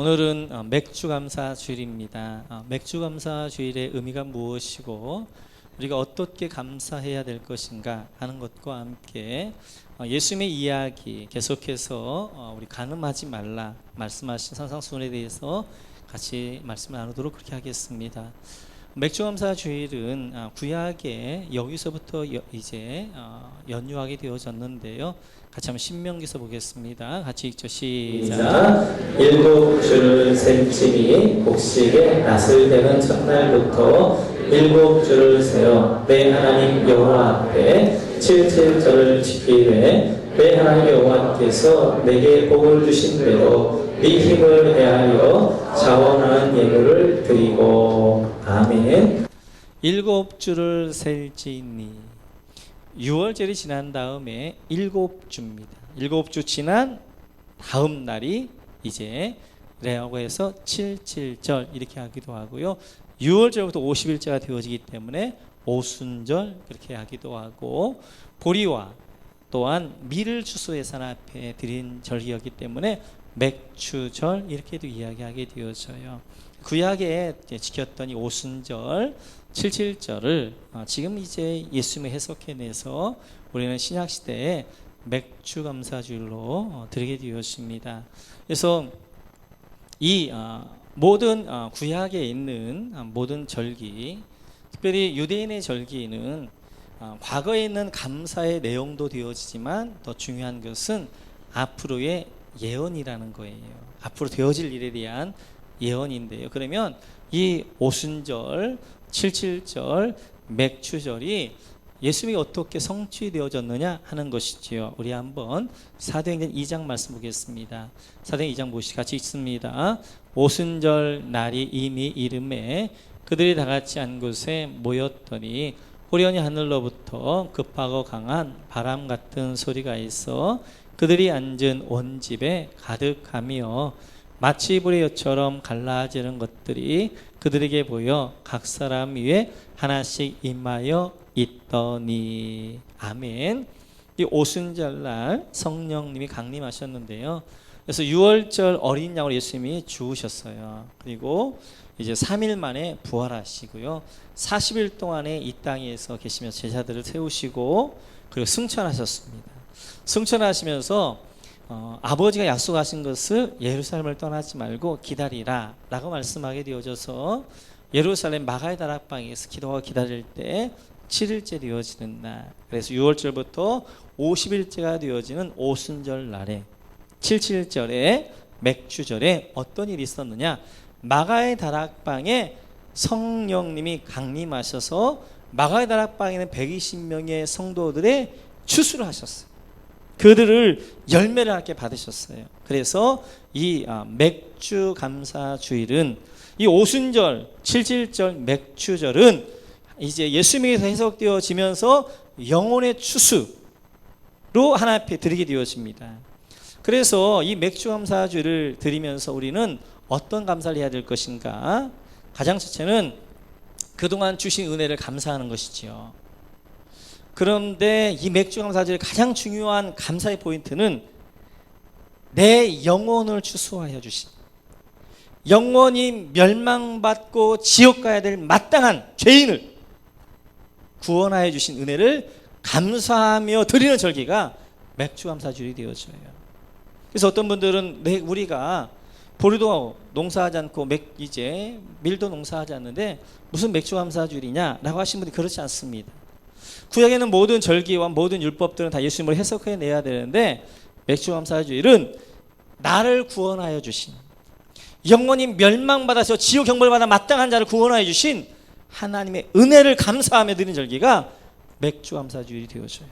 오늘은 맥주감사주일입니다. 맥주감사주일의 의미가 무엇이고 우리가 어떻게 감사해야 될 것인가 하는 것과 함께 예수님의 이야기 계속해서 우리 간음하지 말라 말씀하신 산상수훈에 대해서 같이 말씀을 나누도록 그렇게 하겠습니다. 맥주감사주일은 구약에 여기서부터 이제 연유하게 되어졌는데요. 같이 한번 신명기서 보겠습니다. 같이 읽죠. 시작. 일곱 줄을 셈지니 곡식의 낫을 대는 첫날부터 일곱 줄을 세어 내 하나님 여호와 앞에 칠칠절을 지키되 내 하나님 여호와께서 내게 복을 주신 대로 네 힘을 해하여 자원하는 예물을 드리고. 아멘. 일곱 줄을 셀지니 6월절이 지난 다음에 일곱 주입니다. 일곱 주 지난 다음 날이 이제 라고 해서 77절 이렇게 하기도 하고요. 6월절부터 50일째가 되어지기 때문에 오순절 그렇게 하기도 하고, 보리와 또한 밀을 추수해산 앞에 드린 절기였기 때문에 맥추절 이렇게도 이야기하게 되어져요. 구약에 지켰던 이 오순절 77절을 지금 이제 예수님이 해석해내서 우리는 신약시대에 맥주감사주일로 드리게 되었습니다. 그래서 이 모든 구약에 있는 모든 절기, 특별히 유대인의 절기는 과거에 있는 감사의 내용도 되어지지만 더 중요한 것은 앞으로의 예언이라는 거예요. 앞으로 되어질 일에 대한 예언인데요. 그러면 이 오순절, 77절, 맥추절이 예수님이 어떻게 성취되어졌느냐 하는 것이지요. 우리 한번 사도행전 2장 말씀 보겠습니다. 사도행전 2장 보시고 같이 읽습니다. 오순절 날이 이미 이름에 그들이 다 같이 한 곳에 모였더니 호련히 하늘로부터 급하고 강한 바람 같은 소리가 있어 그들이 앉은 온 집에 가득하며 마치 불의 엿처럼 갈라지는 것들이 그들에게 보여 각 사람 위에 하나씩 임하여 있더니. 아멘. 이 오순절날 성령님이 강림하셨는데요. 그래서 6월절 어린 양으로 예수님이 죽으셨어요. 그리고 이제 3일 만에 부활하시고요. 40일 동안에 이 땅에서 계시면서 제자들을 세우시고 그리고 승천하셨습니다. 승천하시면서 아버지가 약속하신 것을 예루살렘을 떠나지 말고 기다리라 라고 말씀하게 되어져서 예루살렘 마가의 다락방에서 기도하고 기다릴 때 7일째 되어지는 날, 그래서 6월절부터 50일째가 되어지는 오순절 날에 77절에 맥주절에 어떤 일이 있었느냐, 마가의 다락방에 성령님이 강림하셔서 마가의 다락방에는 120명의 성도들의 추수를 하셨어요. 그들을 열매를 함께 받으셨어요. 그래서 이 맥주 감사주일은, 이 오순절 77절 맥주절은 이제 예수님에게서 해석되어지면서 영혼의 추수로 하나님 앞에 드리게 되어집니다. 그래서 이 맥주 감사주일을 드리면서 우리는 어떤 감사를 해야 될 것인가? 가장 첫째는 그동안 주신 은혜를 감사하는 것이지요. 그런데 이 맥주감사절의 가장 중요한 감사의 포인트는 내 영혼을 추수하여 주신, 영원히 멸망받고 지옥 가야 될 마땅한 죄인을 구원하여 주신 은혜를 감사하며 드리는 절기가 맥주감사주일이 되어져요. 그래서 어떤 분들은 우리가 보리도 농사하지 않고 이제 밀도 농사하지 않는데 무슨 맥주감사주일이냐라고 하신 분들이 그렇지 않습니다. 구약에는 모든 절기와 모든 율법들은 다 예수님을 해석해내야 되는데 맥주감사주일은 나를 구원하여 주신, 영원히 멸망받아서 지옥 형벌받아 마땅한 자를 구원하여 주신 하나님의 은혜를 감사하며 드리는 절기가 맥주감사주일이 되어져요.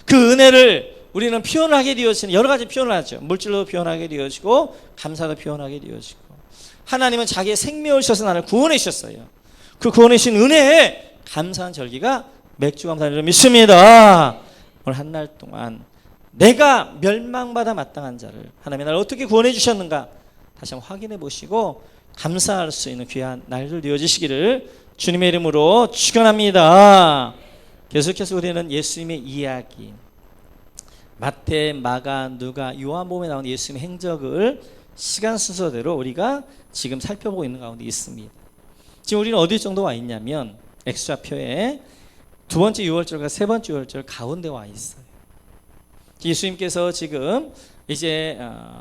그 은혜를 우리는 표현하게 되어지는 여러 가지 표현을 하죠. 물질로 표현하게 되어지고 감사도 표현하게 되어지고, 하나님은 자기의 생명을 주셔서 나를 구원해 주셨어요. 그 구원해 주신 은혜에 감사한 절기가 맥주감사를 믿습니다. 오늘 한 날 동안 내가 멸망받아 마땅한 자를 하나님이 나를 어떻게 구원해 주셨는가 다시 한번 확인해 보시고 감사할 수 있는 귀한 날들 되어지시기를 주님의 이름으로 축원합니다. 계속해서 우리는 예수님의 이야기, 마태, 마가, 누가, 요한복음에 나오는 예수님의 행적을 시간 순서대로 우리가 지금 살펴보고 있는 가운데 있습니다. 지금 우리는 어디 정도 와 있냐면 X좌표에 두 번째 유월절과 세 번째 유월절 가운데 와 있어요. 예수님께서 지금 이제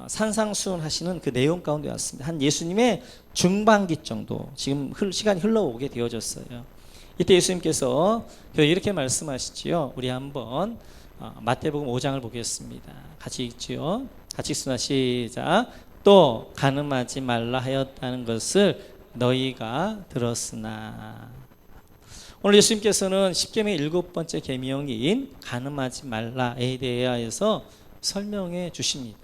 산상수훈하시는 그 내용 가운데 왔습니다. 한 예수님의 중반기 정도 지금 시간이 흘러오게 되어졌어요. 이때 예수님께서 이렇게 말씀하시지요. 우리 한번 마태복음 5장을 보겠습니다. 같이 읽지요. 같이 읽습니다. 시작. 또 간음하지 말라 하였다는 것을 너희가 들었으나. 오늘 예수님께서는 십계명의 7번째 계명인 간음하지 말라에 대하여서 설명해 주십니다.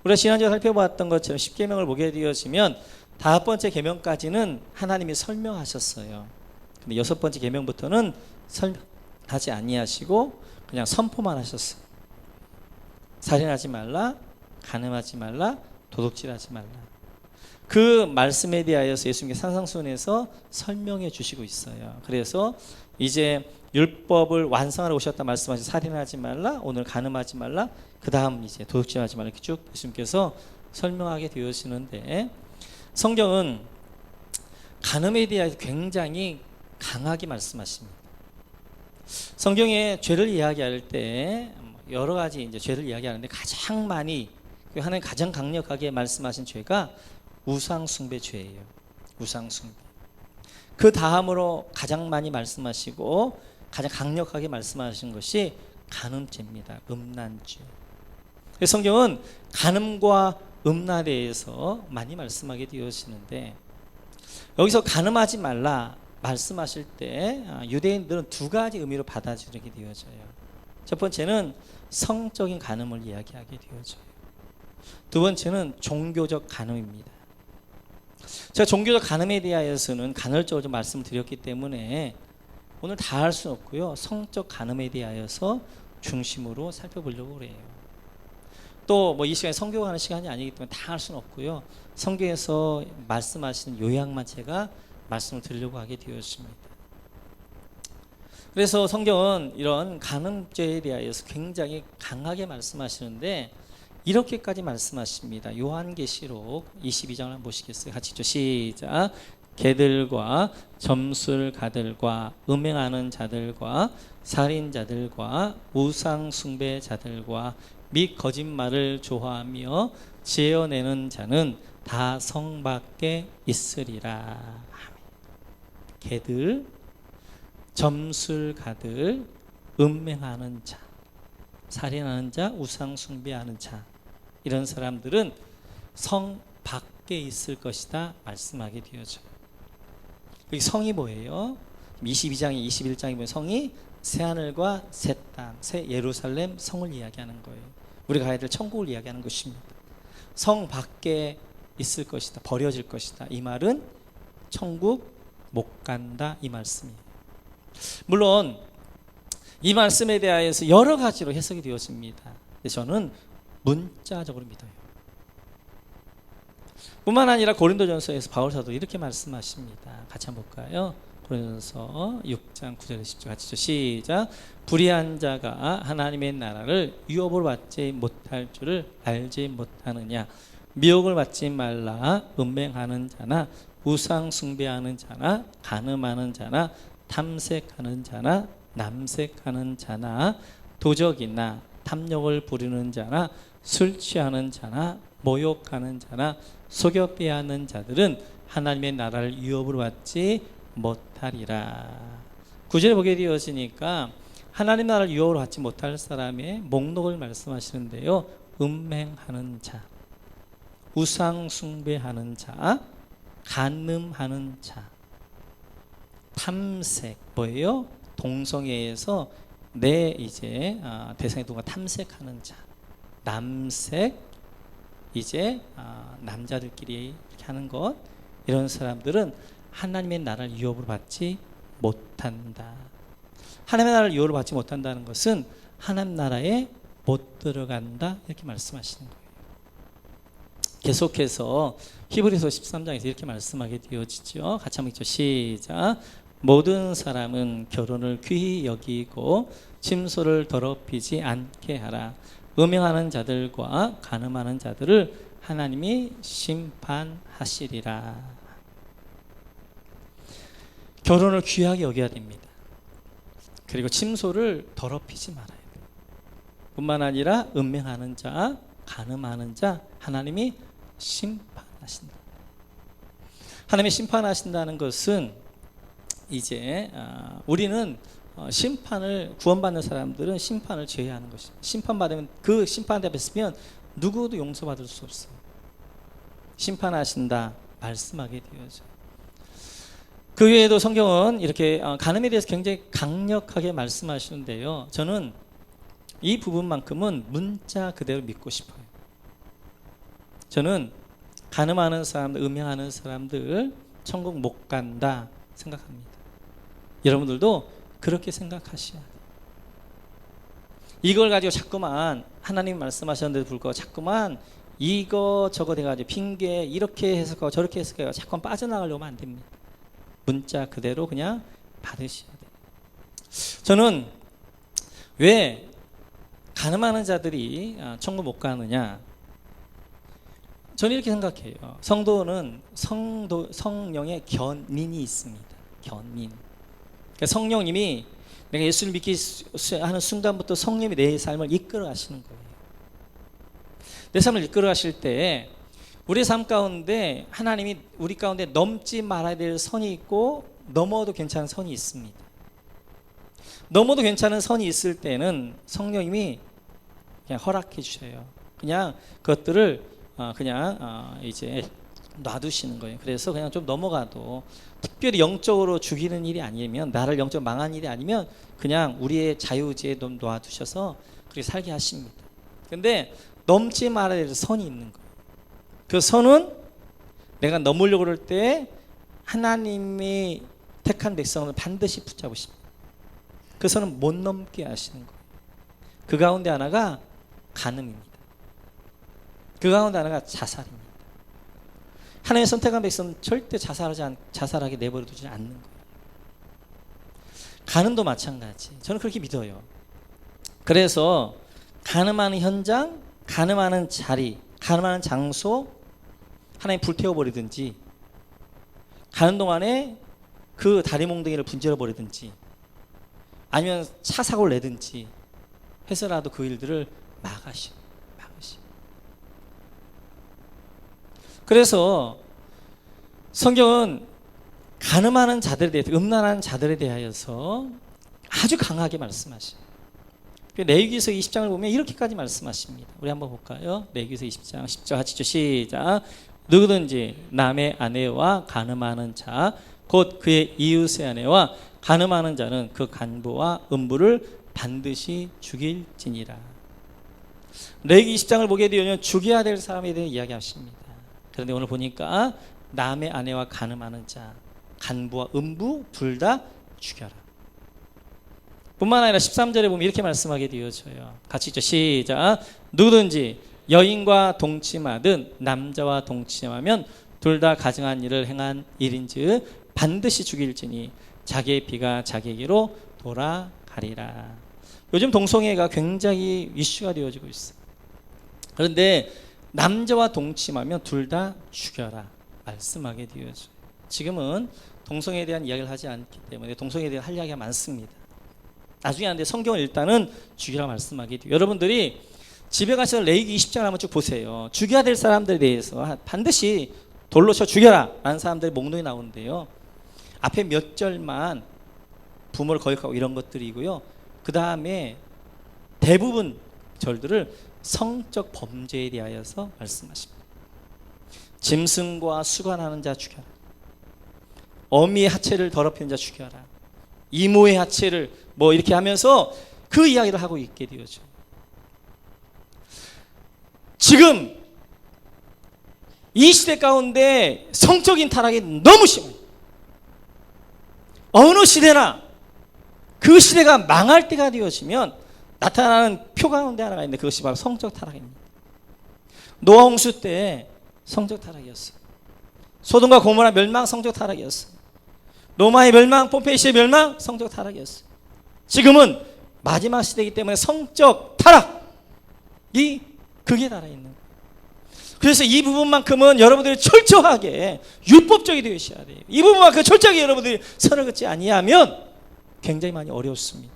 우리가 지난주에 살펴봤던 것처럼 십계명을 보게 되어지면 5번째 계명까지는 하나님이 설명하셨어요. 근데 6번째 계명부터는 설명하지 아니하시고 그냥 선포만 하셨어요. 살인하지 말라, 간음하지 말라, 도둑질하지 말라. 그 말씀에 대하여서 예수님께서 산상수훈에서 설명해 주시고 있어요. 그래서 이제 율법을 완성하러 오셨다 말씀하신 살인하지 말라, 오늘 간음하지 말라, 그 다음 이제 도둑질하지 말라, 이렇게 쭉 예수님께서 설명하게 되어지는데, 성경은 간음에 대하여 굉장히 강하게 말씀하십니다. 성경에 죄를 이야기할 때 여러 가지 이제 죄를 이야기하는데 가장 많이 하나님 가장 강력하게 말씀하신 죄가 우상숭배 죄예요. 우상숭배. 그 다음으로 가장 많이 말씀하시고 가장 강력하게 말씀하신 것이 간음죄입니다. 음란죄. 성경은 간음과 음란에 대해서 많이 말씀하게 되어지는데, 여기서 간음하지 말라 말씀하실 때 유대인들은 두 가지 의미로 받아들이게 되어져요. 첫 번째는 성적인 간음을 이야기하게 되어져요. 두 번째는 종교적 간음입니다. 제가 종교적 간음에 대하여서는 간헐적으로 좀 말씀을 드렸기 때문에 오늘 다 할 수는 없고요. 성적 간음에 대하여서 중심으로 살펴보려고 그래요. 또 뭐 이 시간에 성교하는 시간이 아니기 때문에 다 할 수는 없고요. 성경에서 말씀하시는 요약만 제가 말씀을 드리려고 하게 되었습니다. 그래서 성경은 이런 간음죄에 대하여서 굉장히 강하게 말씀하시는데 이렇게까지 말씀하십니다. 요한계시록 22장을 한번 보시겠어요? 같이 읽죠. 시작. 개들과 점술가들과 음행하는 자들과 살인자들과 우상숭배자들과 및 거짓말을 좋아하며 지어내는 자는 다 성 밖에 있으리라. 개들, 점술가들, 음행하는 자, 살인하는 자, 우상숭배하는 자, 이런 사람들은 성 밖에 있을 것이다 말씀하게 되어져요. 여기 성이 뭐예요? 22장에 21장에 보면 성이 새하늘과 새 땅, 새 예루살렘 성을 이야기하는 거예요. 우리가 가야 될 천국을 이야기하는 것입니다. 성 밖에 있을 것이다, 버려질 것이다. 이 말은 천국 못 간다 이 말씀이에요. 물론 이 말씀에 대하여서 여러 가지로 해석이 되어집니다. 근데 저는 문자적으로 믿어요. 뿐만 아니라 고린도전서에서 바울 사도 이렇게 말씀하십니다. 같이 한번 볼까요? 고린도전서 6장 9절에 10절 같이 시작. 불의한 자가 하나님의 나라를 유업으로 받지 못할 줄을 알지 못하느냐. 미혹을 받지 말라. 음행하는 자나 우상 숭배하는 자나 간음하는 자나 탐색하는 자나 남색하는 자나 도적이나 탐욕을 부리는 자나 술 취하는 자나 모욕하는 자나 속여 빼앗는 자들은 하나님의 나라를 유업으로 받지 못하리라. 9절에 보게 되어지니까 하나님 나라를 유업으로 받지 못할 사람의 목록을 말씀하시는데요. 음행하는 자, 우상 숭배하는 자, 간음하는 자, 탐색, 뭐예요? 동성애에서 내 이제 대상의 누가 탐색하는 자, 남색, 이제 남자들끼리 이렇게 하는 것, 이런 사람들은 하나님의 나라를 유업으로 받지 못한다. 하나님의 나라를 유업으로 받지 못한다는 것은 하나님 나라에 못 들어간다 이렇게 말씀하시는 거예요. 계속해서 히브리서 13장에서 이렇게 말씀하게 되어지죠. 같이 한번 읽죠. 시작. 모든 사람은 결혼을 귀히 여기고 침소를 더럽히지 않게 하라. 음행하는 자들과 간음하는 자들을 하나님이 심판하시리라. 결혼을 귀하게 여겨야 됩니다. 그리고 침소를 더럽히지 말아야 돼요. 뿐만 아니라 음행하는 자, 간음하는 자 하나님이 심판하신다. 하나님이 심판하신다는 것은 이제 우리는 심판을 구원받는 사람들은 심판을 제외하는 것입니다. 심판받으면 그 심판 앞에 서면 누구도 용서받을 수 없어요. 심판하신다 말씀하게 되어져. 그 외에도 성경은 이렇게 간음에 대해서 굉장히 강력하게 말씀하시는데요. 저는 이 부분만큼은 문자 그대로 믿고 싶어요. 저는 간음하는 사람들, 음행하는 사람들 천국 못 간다 생각합니다. 여러분들도 그렇게 생각하셔야 돼요. 이걸 가지고 자꾸만 하나님 말씀하셨는데도 불구하고 자꾸만 이거 저거 돼가지고 핑계 이렇게 해석하고 저렇게 해석하고 자꾸만 빠져나가려면 안 됩니다. 문자 그대로 그냥 받으셔야 돼요. 저는 왜 간음하는 자들이 천국 못 가느냐? 저는 이렇게 생각해요. 성도는 성령의 견인이 있습니다. 견인. 그러니까 성령님이 내가 예수를 믿기 하는 순간부터 성령님이 내 삶을 이끌어 가시는 거예요. 내 삶을 이끌어 가실 때 우리의 삶 가운데 하나님이 우리 가운데 넘지 말아야 될 선이 있고 넘어도 괜찮은 선이 있습니다. 넘어도 괜찮은 선이 있을 때는 성령님이 그냥 허락해 주셔요. 그냥 그것들을 그냥 이제 놔두시는 거예요. 그래서 그냥 좀 넘어가도 특별히 영적으로 죽이는 일이 아니면 나를 영적으로 망한 일이 아니면 그냥 우리의 자유의지에 좀 놔두셔서 그렇게 살게 하십니다. 근데 넘지 말아야 될 선이 있는 거예요. 그 선은 내가 넘으려고 그럴 때 하나님이 택한 백성을 반드시 붙잡으십니다. 그 선은 못 넘게 하시는 거예요. 그 가운데 하나가 간음입니다. 그 가운데 하나가 자살입니다. 하나님의 선택한 백성은 절대 자살하게 내버려 두지 않는 거예요. 간음도 마찬가지. 저는 그렇게 믿어요. 그래서 간음하는 현장, 간음하는 자리, 간음하는 장소 하나님 불태워버리든지 가는 동안에 그 다리 몽둥이를 분질러버리든지 아니면 차 사고를 내든지 해서라도 그 일들을 막으시. 그래서 성경은 간음하는 자들에 대해서 음란한 자들에 대하여서 아주 강하게 말씀하셔요. 레위기서 20장을 보면 이렇게까지 말씀하십니다. 우리 한번 볼까요? 레위기서 20장 10절 하시죠. 시작. 누구든지 남의 아내와 간음하는 자 곧 그의 이웃의 아내와 간음하는 자는 그 간부와 음부를 반드시 죽일지니라. 레위기 20장을 보게 되면 죽여야 될 사람에 대해 이야기하십니다. 그런데 오늘 보니까 남의 아내와 간음하는 자, 간부와 음부 둘 다 죽여라. 뿐만 아니라 13절에 보면 이렇게 말씀하게 되어져요. 같이 있죠. 시작. 누구든지 여인과 동침하든 남자와 동침하면 둘 다 가증한 일을 행한 일인즉 반드시 죽일지니 자기의 피가 자기에게로 돌아가리라. 요즘 동성애가 굉장히 이슈가 되어지고 있어요. 그런데 남자와 동침하면 둘 다 죽여라 말씀하게 되어져요. 지금은 동성애에 대한 이야기를 하지 않기 때문에 동성애에 대한 할 이야기가 많습니다. 나중에 하는데 성경을 일단은 죽이라 말씀하게 돼요. 여러분들이 집에 가셔서 레위기 20장을 한번 쭉 보세요. 죽여야 될 사람들에 대해서 반드시 돌로 쳐 죽여라 라는 사람들의 목록이 나오는데요. 앞에 몇 절만 부모를 거역하고 이런 것들이고요. 그 다음에 대부분 절들을 성적 범죄에 대하여서 말씀하십니다. 짐승과 수관하는 자 죽여라. 어미의 하체를 더럽히는 자 죽여라. 이모의 하체를 뭐 이렇게 하면서 그 이야기를 하고 있게 되어져. 지금 이 시대 가운데 성적인 타락이 너무 심해요. 어느 시대나 그 시대가 망할 때가 되어지면 나타나는 표 가운데 하나가 있는데 그것이 바로 성적 타락입니다. 노아 홍수 때 성적 타락이었어요. 소돔과 고모라 멸망 성적 타락이었어요. 로마의 멸망, 폼페이시의 멸망 성적 타락이었어요. 지금은 마지막 시대이기 때문에 성적 타락이 극에 달해 있는 거예요. 그래서 이 부분만큼은 여러분들이 철저하게 율법적이 되셔야 돼요. 이 부분만큼 철저하게 여러분들이 선을 긋지 아니하면 굉장히 많이 어렵습니다.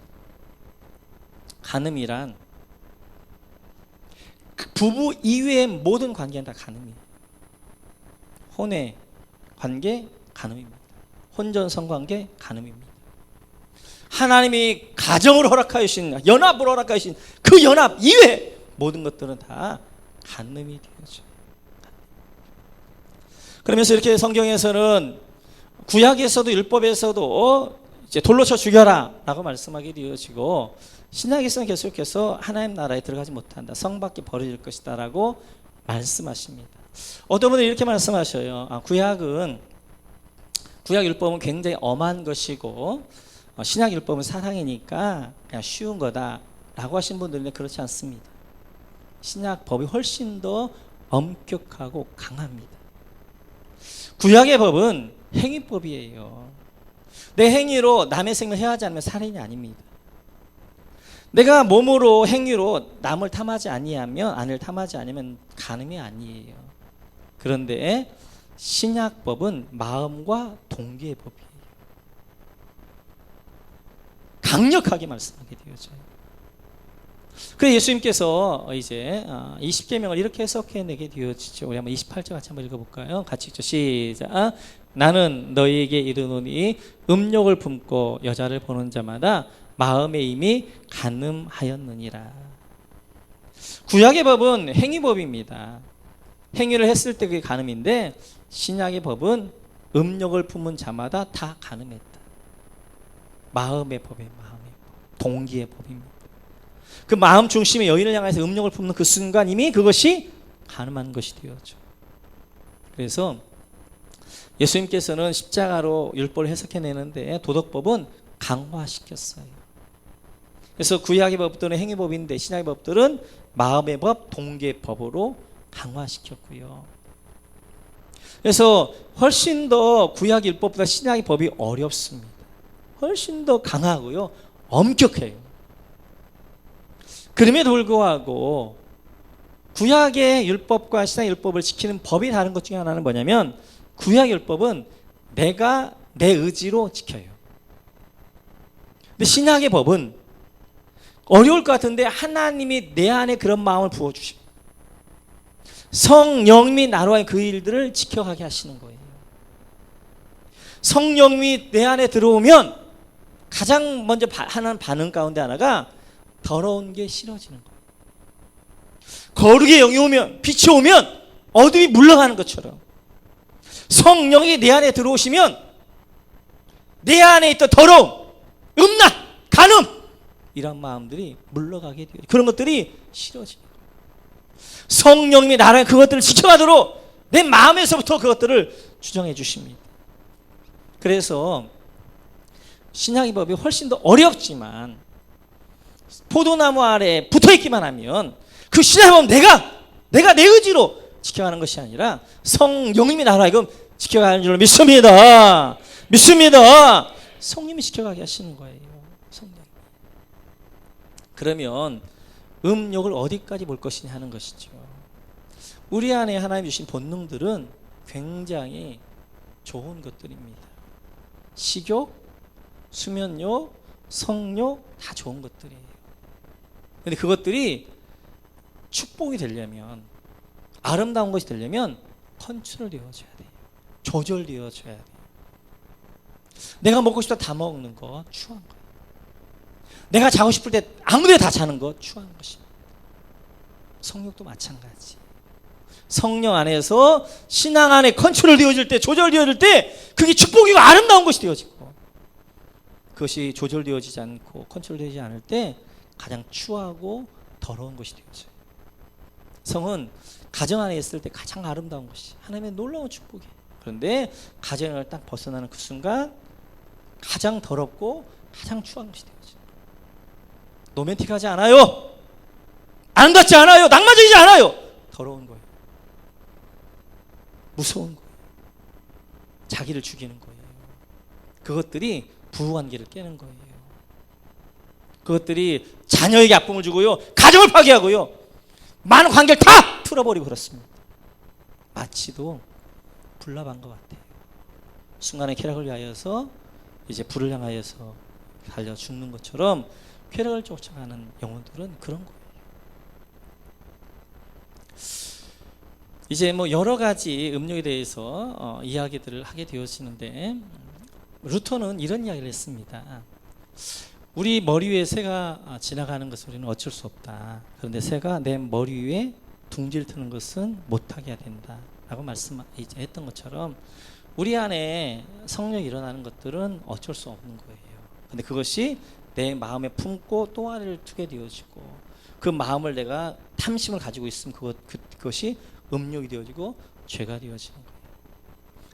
간음이란 부부 이외의 모든 관계는 다 간음이에요. 혼외 관계 간음입니다. 혼전 성관계 간음입니다. 하나님이 가정을 허락하여 주신, 연합을 허락하여 주신 그 연합 이외 모든 것들은 다 간음이 되어져. 그러면서 이렇게 성경에서는 구약에서도 율법에서도 이제 돌로 쳐 죽여라 라고 말씀하게 되어지고, 신약에서는 계속해서 하나님 나라에 들어가지 못한다, 성밖에 버려질 것이다 라고 말씀하십니다. 어떤 분들이 이렇게 말씀하셔요. 구약 율법은 굉장히 엄한 것이고 신약 율법은 사랑이니까 그냥 쉬운 거다 라고 하신 분들은 그렇지 않습니다. 신약 법이 훨씬 더 엄격하고 강합니다. 구약의 법은 행위법이에요. 내 행위로 남의 생명을 해하지 않으면 살인이 아닙니다. 내가 몸으로 행위로 남을 탐하지 아니하면, 아내를 탐하지 않으면 간음이 아니에요. 그런데 신약법은 마음과 동기의 법이에요. 강력하게 말씀하게 되어져요. 그래서 예수님께서 이제 이 10계명을 이렇게 해석해내게 되어지죠. 우리 한번 28절 같이 한번 읽어볼까요? 같이 읽죠. 시작. 나는 너희에게 이르노니 음욕을 품고 여자를 보는 자마다 마음에 이미 간음하였느니라. 구약의 법은 행위법입니다. 행위를 했을 때 그게 간음인데, 신약의 법은 음욕을 품은 자마다 다 간음했다. 마음의 법이에요. 마음의 법, 동기의 법입니다. 그 마음 중심의 여인을 향해서 음욕을 품는 그 순간 이미 그것이 간음한 것이 되었죠. 그래서 예수님께서는 십자가로 율법을 해석해내는데 도덕법은 강화시켰어요. 그래서 구약의 법들은 행위법인데 신약의 법들은 마음의 법, 동기의 법으로 강화시켰고요. 그래서 훨씬 더 구약 율법보다 신약의 법이 어렵습니다. 훨씬 더 강하고요, 엄격해요. 그럼에도 불구하고 구약의 율법과 신약의 율법을 지키는 법이 다른 것 중에 하나는 뭐냐면, 구약 율법은 내가 내 의지로 지켜요. 근데 신약의 법은 어려울 것 같은데 하나님이 내 안에 그런 마음을 부어주십니다. 성령님이 나로 하여금 그 일들을 지켜가게 하시는 거예요. 성령님이 내 안에 들어오면 가장 먼저 하는 반응 가운데 하나가 더러운 게 싫어지는 거예요. 거룩의 영이 오면, 빛이 오면 어둠이 물러가는 것처럼 성령이 내 안에 들어오시면 내 안에 있던 더러움, 음란, 간음 이런 마음들이 물러가게 돼요. 그런 것들이 싫어집니다. 성령님이 나라에 그것들을 지켜가도록 내 마음에서부터 그것들을 주정해 주십니다. 그래서 신약의 법이 훨씬 더 어렵지만 포도나무 아래에 붙어있기만 하면 그 신약의 법은 내가 내 의지로 지켜가는 것이 아니라 성령님이 나로 하여금 지켜가는 줄 믿습니다. 성령님이 지켜가게 하시는 거예요. 성령. 그러면 음욕을 어디까지 볼 것이냐 하는 것이죠. 우리 안에 하나님 주신 본능들은 굉장히 좋은 것들입니다. 식욕, 수면욕, 성욕 다 좋은 것들이에요. 그런데 그것들이 축복이 되려면, 아름다운 것이 되려면 컨트롤되어져야 돼요. 조절되어져야 돼요. 내가 먹고 싶다 다 먹는 거 추한 거예요. 내가 자고 싶을 때 아무데나 다 자는 거 추한 것입니다. 성욕도 마찬가지. 성령 안에서 신앙 안에 컨트롤되어질 때, 조절되어질 때 그게 축복이고 아름다운 것이 되어지고, 그것이 조절되어지지 않고 컨트롤되지 않을 때 가장 추하고 더러운 것이 되어져요. 성은 가정 안에 있을 때 가장 아름다운 것이 하나님의 놀라운 축복이에요. 그런데 가정을 딱 벗어나는 그 순간 가장 더럽고 가장 추한 것이 되어져요. 로맨틱하지 않아요. 아름답지 않아요. 낭만적이지 않아요. 더러운 거예요. 무서운 거예요. 자기를 죽이는 거예요. 그것들이 부부관계를 깨는 거예요. 그것들이 자녀에게 아픔을 주고요, 가정을 파괴하고요, 많은 관계를 다 틀어버리고 그렇습니다. 마치도 불나간 것 같아요. 순간의 쾌락을 위하여서 이제 불을 향하여서 달려 죽는 것처럼 쾌락을 쫓아가는 영혼들은 그런 거예요. 이제 뭐 여러 가지 음욕에 대해서 이야기들을 하게 되어지는데 루터는 이런 이야기를 했습니다. 우리 머리 위에 새가 지나가는 것을 우리는 어쩔 수 없다. 그런데 새가 내 머리 위에 둥지를 트는 것은 못하게 해야 된다 라고 말씀했던 것처럼 우리 안에 성령이 일어나는 것들은 어쩔 수 없는 거예요. 근데 그것이 내 마음에 품고 또 하나를 두게 되어지고 그 마음을 내가 탐심을 가지고 있으면 그것이 음욕이 되어지고 죄가 되어지는 거예요.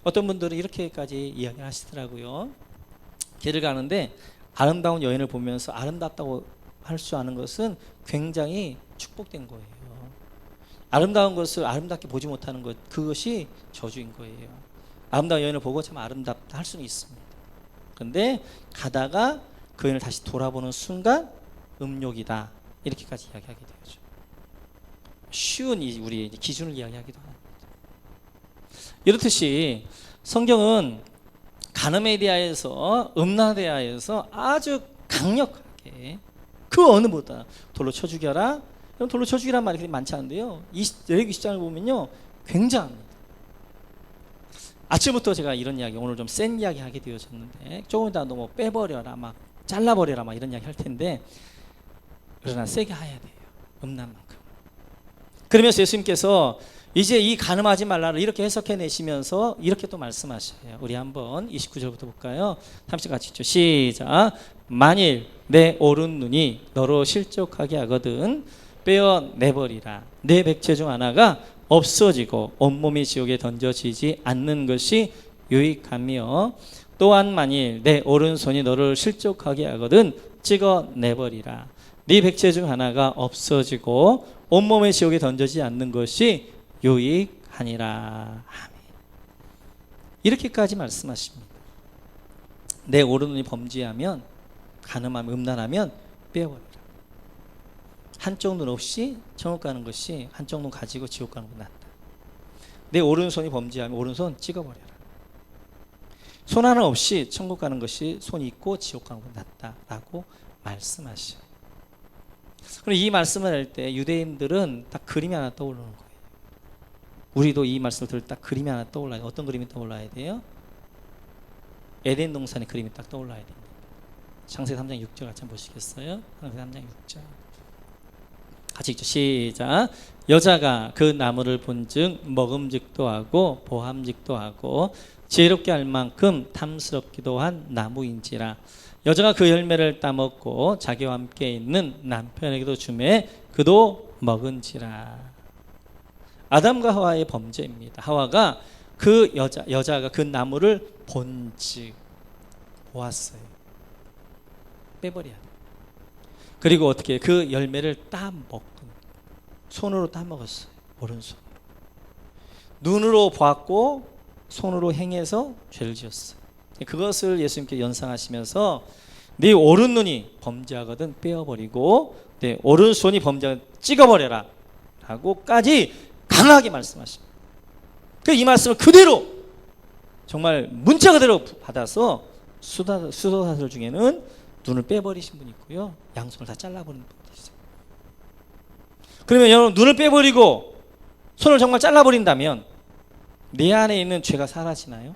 어떤 분들은 이렇게까지 이야기를 하시더라고요. 길을 가는데 아름다운 여인을 보면서 아름답다고 할 수 아는 것은 굉장히 축복된 거예요. 아름다운 것을 아름답게 보지 못하는 것, 그것이 저주인 거예요. 아름다운 여인을 보고 참 아름답다 할 수는 있습니다. 그런데 가다가 그 여인을 다시 돌아보는 순간 음욕이다 이렇게까지 이야기하게 되죠. 쉬운 우리 기준을 이야기하기도 합니다. 이렇듯이 성경은 간음에 대하여서 음란에 대하여서 아주 강력하게 그 어느보다 돌로 쳐 죽여라. 돌로 쳐 죽이란 말이 그렇게 많지 않은데요. 레위기 20장을 보면요 굉장합니다. 아침부터 제가 이런 이야기 오늘 좀 센 이야기 하게 되어졌는데 조금 이따 뭐 빼버려라 막 잘라버려라 막 이런 이야기 할 텐데 그러나 세게 해야 돼요. 음란만큼. 그러면서 예수님께서 이제 이 간음하지 말라를 이렇게 해석해 내시면서 이렇게 또 말씀하셔요. 우리 한번 29절부터 볼까요? 30 같이 읽죠. 시작. 만일 내 오른 눈이 너로 실족하게 하거든 빼어내버리라. 내 백체 중 하나가 없어지고 온몸이 지옥에 던져지지 않는 것이 유익하며 또한 만일 내 오른손이 너를 실족하게 하거든 찍어내버리라. 네 백체 중 하나가 없어지고 온몸의 지옥에 던져지지 않는 것이 유익하니라. 아멘. 이렇게까지 말씀하십니다. 내 오른눈이 범죄하면 간음하면 음란하면 빼어버리라. 한쪽 눈 없이 천국 가는 것이 한쪽 눈 가지고 지옥 가는 것보다 낫다. 내 오른손이 범죄하면 오른손 찍어버려라. 손 하나 없이 천국 가는 것이 손 있고 지옥 가는 것보다 낫다라고 말씀하셔요. 그럼 이 말씀을 할 때 유대인들은 딱 그림이 하나 떠오르는 거예요. 우리도 이 말씀을 들을 때 딱 그림이 하나 떠올라야 돼요. 어떤 그림이 떠올라야 돼요? 에덴 동산의 그림이 딱 떠올라야 됩니다. 창세기 3장 6절 같이 한번 보시겠어요? 창세기 3장 6절 같이 읽죠. 시작. 여자가 그 나무를 본즉 먹음직도 하고 보함직도 하고 지혜롭게 할 만큼 탐스럽기도 한 나무인지라. 여자가 그 열매를 따먹고 자기와 함께 있는 남편에게도 주매 그도 먹은지라. 아담과 하와의 범죄입니다. 하와가 그 여자가 그 나무를 본즉 보았어요. 빼버려야 돼. 그리고 어떻게 그 열매를 따먹고 손으로 따먹었어요. 오른손으로. 눈으로 보았고 손으로 행해서 죄를 지었어요. 그것을 예수님께 연상하시면서 네 오른눈이 범죄하거든 빼어버리고 네 오른손이 범죄하거든 찍어버려라 라고까지 강하게 말씀하십니다. 이 말씀을 그대로 정말 문자 그대로 받아서 수도사들 중에는 눈을 빼버리신 분이 있고요. 양손을 다 잘라버리는 분이 있어요. 그러면 여러분 눈을 빼버리고 손을 정말 잘라버린다면 내 안에 있는 죄가 사라지나요?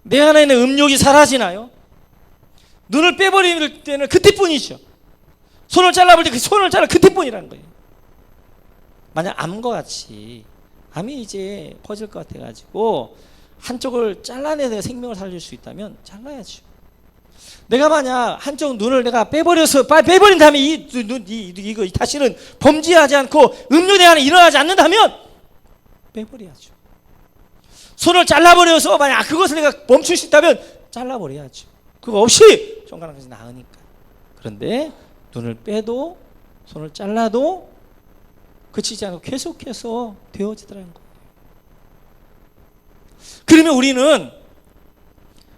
내 안에 있는 음욕이 사라지나요? 눈을 빼버릴 때는 그때뿐이죠. 손을 잘라버릴 때 그 손을 잘라 그때뿐이라는 거예요. 만약 암과 같이 암이 이제 퍼질 것 같아가지고 한쪽을 잘라내서 생명을 살릴 수 있다면 잘라야죠. 내가 만약 한쪽 눈을 내가 빼버린 다음에 이거 다시는 범죄하지 않고 음욕의 안에 일어나지 않는다면 빼버려야죠. 손을 잘라버려서 만약 그것을 내가 멈출 수 있다면 잘라버려야죠. 그거 없이 종가는 것이 나으니까. 그런데 눈을 빼도 손을 잘라도 그치지 않고 계속해서 되어지더라는 거예요. 그러면 우리는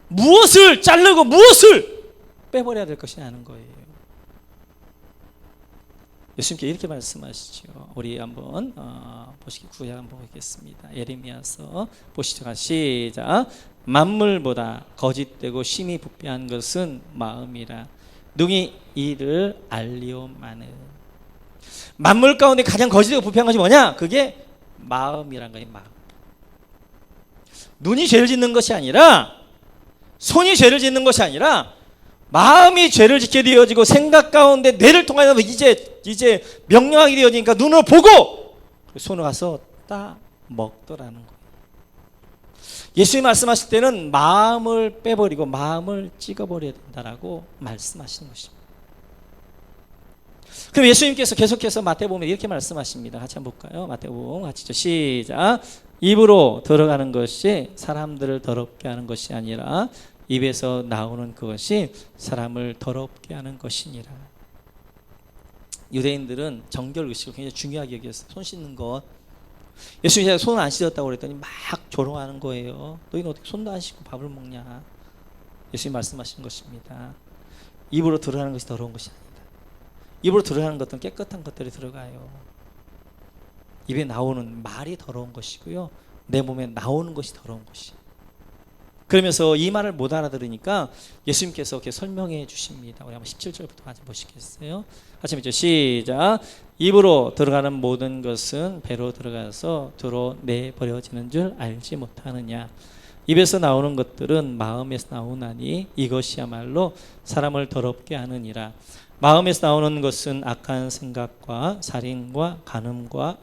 무엇을 자르고 무엇을 빼버려야 될 것이냐는 거예요. 예수님께 이렇게 말씀하시죠. 우리 한번 보시기 구약 한번 보겠습니다. 예레미야서 보시죠. 시작. 만물보다 거짓되고 심히 부패한 것은 마음이라. 능히 이를 알리오마는. 만물 가운데 가장 거짓되고 부패한 것이 뭐냐? 그게 마음이란 거예요. 마음. 눈이 죄를 짓는 것이 아니라, 손이 죄를 짓는 것이 아니라, 마음이 죄를 짓게 되어지고 생각 가운데 뇌를 통하여 이제 명령하게 되어지니까 눈으로 보고 손을 가서 따 먹더라는 거예요. 예수님이 말씀하실 때는 마음을 빼버리고 마음을 찍어버려야 된다라고 말씀하시는 것입니다. 그럼 예수님께서 계속해서 마태복음에 이렇게 말씀하십니다. 같이 한번 볼까요? 마태복음 같이 시작. 입으로 들어가는 것이 사람들을 더럽게 하는 것이 아니라 입에서 나오는 그것이 사람을 더럽게 하는 것이니라. 유대인들은 정결의식을 굉장히 중요하게 여겼어요. 손 씻는 것. 예수님이 손 안 씻었다고 그랬더니 막 조롱하는 거예요. 너희는 어떻게 손도 안 씻고 밥을 먹냐. 예수님이 말씀하신 것입니다. 입으로 들어가는 것이 더러운 것이 아니다. 입으로 들어가는 것들은 깨끗한 것들이 들어가요. 입에 나오는 말이 더러운 것이고요, 내 몸에 나오는 것이 더러운 것이에요. 그러면서 이 말을 못 알아들으니까 예수님께서 이렇게 설명해 주십니다. 우리 한번 17절부터 같이 보시겠어요? 같이 읽죠. 시작. 입으로 들어가는 모든 것은 배로 들어가서 도로 내버려지는 줄 알지 못하느냐. 입에서 나오는 것들은 마음에서 나오나니 이것이야말로 사람을 더럽게 하느니라. 마음에서 나오는 것은 악한 생각과 살인과 간음과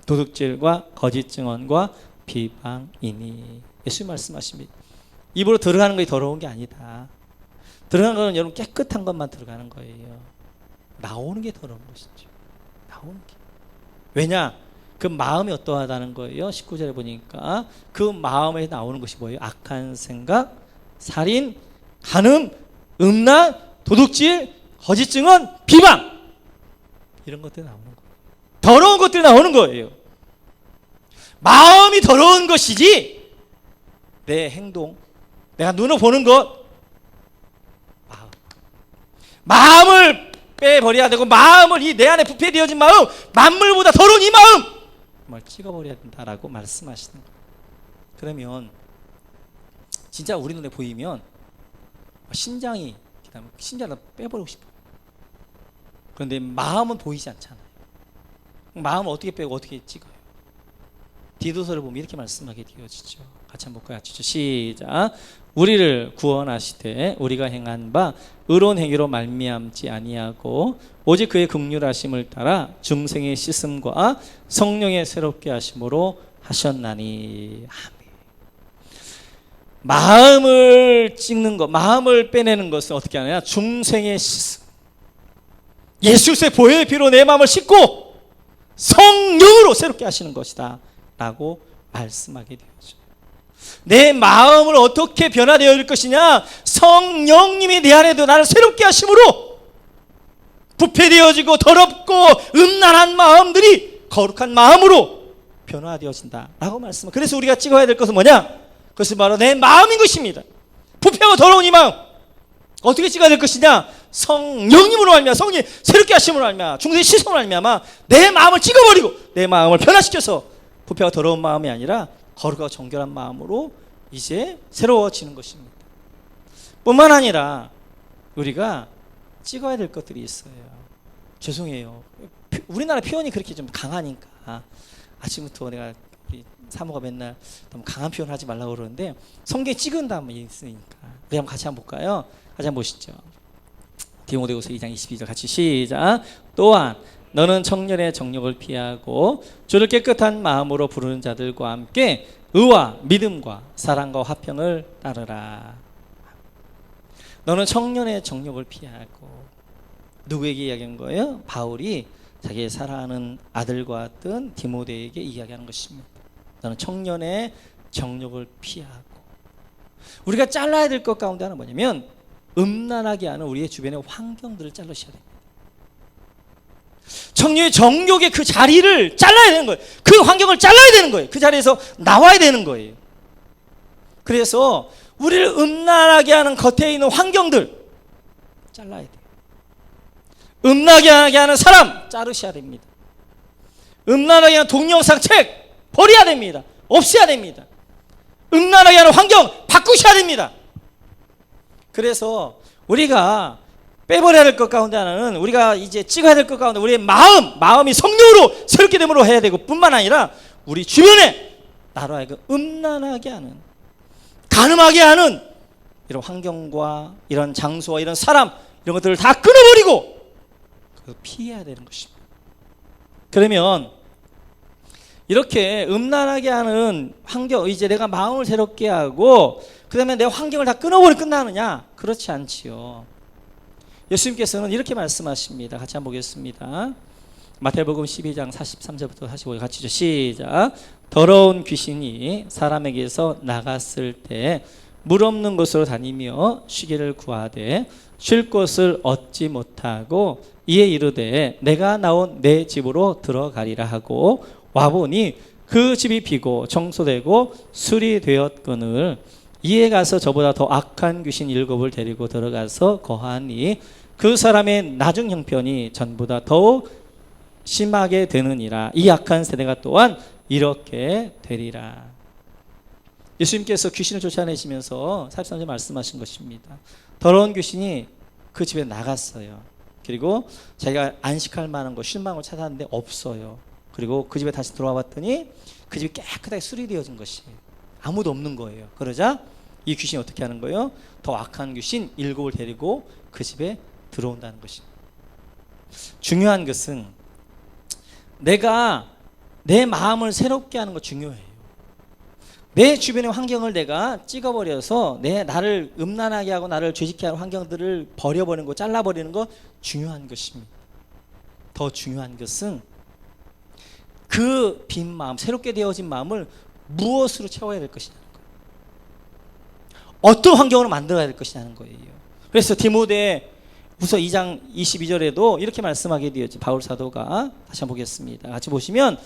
도둑질과 거짓 증언과 비방이니. 예수님 말씀하십니다. 입으로 들어가는 것이 더러운 게 아니다. 들어가는 것은 여러분 깨끗한 것만 들어가는 거예요. 나오는 게 더러운 것이죠. 나오는 게. 왜냐? 그 마음이 어떠하다는 거예요. 19절에 보니까 그 마음에 나오는 것이 뭐예요? 악한 생각, 살인, 간음, 음란, 도둑질, 거짓 증언, 비방, 이런 것들이 나오는 거예요. 더러운 것들이 나오는 거예요. 마음이 더러운 것이지 내 행동, 내가 눈으로 보는 것, 마음을 빼버려야 되고, 마음을 이 내 안에 부패되어진 마음, 만물보다 더러운 이 마음 정말 찍어버려야 된다라고 말씀하시는 거예요. 그러면 진짜 우리 눈에 보이면 심장이 심장을 빼버리고 싶어요. 그런데 마음은 보이지 않잖아요. 마음을 어떻게 빼고 어떻게 찍어요? 디도서를 보면 이렇게 말씀하게 되어지죠. 같이 한번 볼까요? 시작. 우리를 구원하시되 우리가 행한 바 의로운 행위로 말미암지 아니하고 오직 그의 긍휼하심을 따라 중생의 씻음과 성령의 새롭게 하심으로 하셨나니. 아멘. 마음을 찍는 것, 마음을 빼내는 것은 어떻게 하느냐? 중생의 씻음. 예수의 보혈의 피로 내 마음을 씻고 성령으로 새롭게 하시는 것이다 라고 말씀하게 되었죠. 내 마음을 어떻게 변화되어 질 것이냐? 성령님이 내 안에도 나를 새롭게 하심으로 부패되어지고 더럽고 음란한 마음들이 거룩한 마음으로 변화되어진다 라고 말씀합니다. 그래서 우리가 찍어야 될 것은 뭐냐? 그것은 바로 내 마음인 것입니다. 부패하고 더러운 이 마음 어떻게 찍어야 될 것이냐? 성령님으로 말미암아, 성령이 새롭게 하심으로 말미암아, 중생의 시선으로 말미암아 내 마음을 찍어버리고 내 마음을 변화시켜서 부패와 더러운 마음이 아니라 거룩하고 정결한 마음으로 이제 새로워지는 것입니다. 뿐만 아니라 우리가 찍어야 될 것들이 있어요. 죄송해요. 우리나라 표현이 그렇게 좀 강하니까 아침부터 내가 우리 사모가 맨날 너무 강한 표현을 하지 말라고 그러는데 성경에 찍은다면 있으니까 우리 한번 같이 한번 볼까요? 같이 한번 보시죠. 디모데후서 2장 22절 같이 시작. 또한 너는 청년의 정욕을 피하고 주를 깨끗한 마음으로 부르는 자들과 함께 의와 믿음과 사랑과 화평을 따르라. 너는 청년의 정욕을 피하고. 누구에게 이야기한 거예요? 바울이 자기의 사랑하는 아들과 같은 디모데에게 이야기하는 것입니다. 너는 청년의 정욕을 피하고. 우리가 잘라야 될 것 가운데 하나는 뭐냐면 음란하게 하는 우리의 주변의 환경들을 자르셔야 됩니다. 청년의 정욕의 그 자리를 잘라야 되는 거예요. 그 환경을 잘라야 되는 거예요. 그 자리에서 나와야 되는 거예요. 그래서 우리를 음란하게 하는 겉에 있는 환경들 잘라야 돼요. 음란하게 하는 사람 자르셔야 됩니다. 음란하게 하는 동영상 책 버려야 됩니다. 없애야 됩니다. 음란하게 하는 환경 바꾸셔야 됩니다. 그래서 우리가 빼버려야 될 것 가운데 하나는, 우리가 이제 찍어야 될 것 가운데 우리의 마음이 성령으로 새롭게 됨으로 해야 되고, 뿐만 아니라 우리 주변에 나로 하여금 음란하게 하는, 간음하게 하는 이런 환경과 이런 장소와 이런 사람, 이런 것들을 다 끊어버리고 피해야 되는 것입니다. 그러면 이렇게 음란하게 하는 환경, 이제 내가 마음을 새롭게 하고 그 다음에 내 환경을 다 끊어버리고 끝나느냐? 그렇지 않지요. 예수님께서는 이렇게 말씀하십니다. 같이 한번 보겠습니다. 마태복음 12장 43절부터 45절 같이 시작. 더러운 귀신이 사람에게서 나갔을 때 물 없는 곳으로 다니며 쉬기를 구하되 쉴 곳을 얻지 못하고 이에 이르되 내가 나온 내 집으로 들어가리라 하고 와보니 그 집이 비고 청소되고 수리되었거늘 이에 가서 저보다 더 악한 귀신 7을 데리고 들어가서 거하니 그 사람의 나중 형편이 전보다 더욱 심하게 되느니라. 이 악한 세대가 또한 이렇게 되리라. 예수님께서 귀신을 쫓아내시면서 43절 말씀하신 것입니다. 더러운 귀신이 그 집에 나갔어요. 그리고 자기가 안식할 만한 거, 쉴 만한 걸 찾았는데 없어요. 그리고 그 집에 다시 들어와 봤더니 그 집이 깨끗하게 수리되어진 것이에요. 아무도 없는 거예요. 그러자 이 귀신이 어떻게 하는 거예요? 더 악한 귀신 7을 데리고 그 집에 들어온다는 것입니다. 중요한 것은 내가 내 마음을 새롭게 하는 거 중요해요. 내 주변의 환경을 내가 찍어버려서 나를 음란하게 하고 나를 죄짓게 하는 환경들을 버려버리는 거, 잘라버리는 거 중요한 것입니다. 더 중요한 것은 그 빈 마음, 새롭게 되어진 마음을 무엇으로 채워야 될 것이냐는 거예요. 어떤 환경으로 만들어야 될 것이냐는 거예요. 그래서 디모데후서 2장 22절에도 이렇게 말씀하게 되었죠. 바울 사도가 다시 한번 보겠습니다. 같이 보시면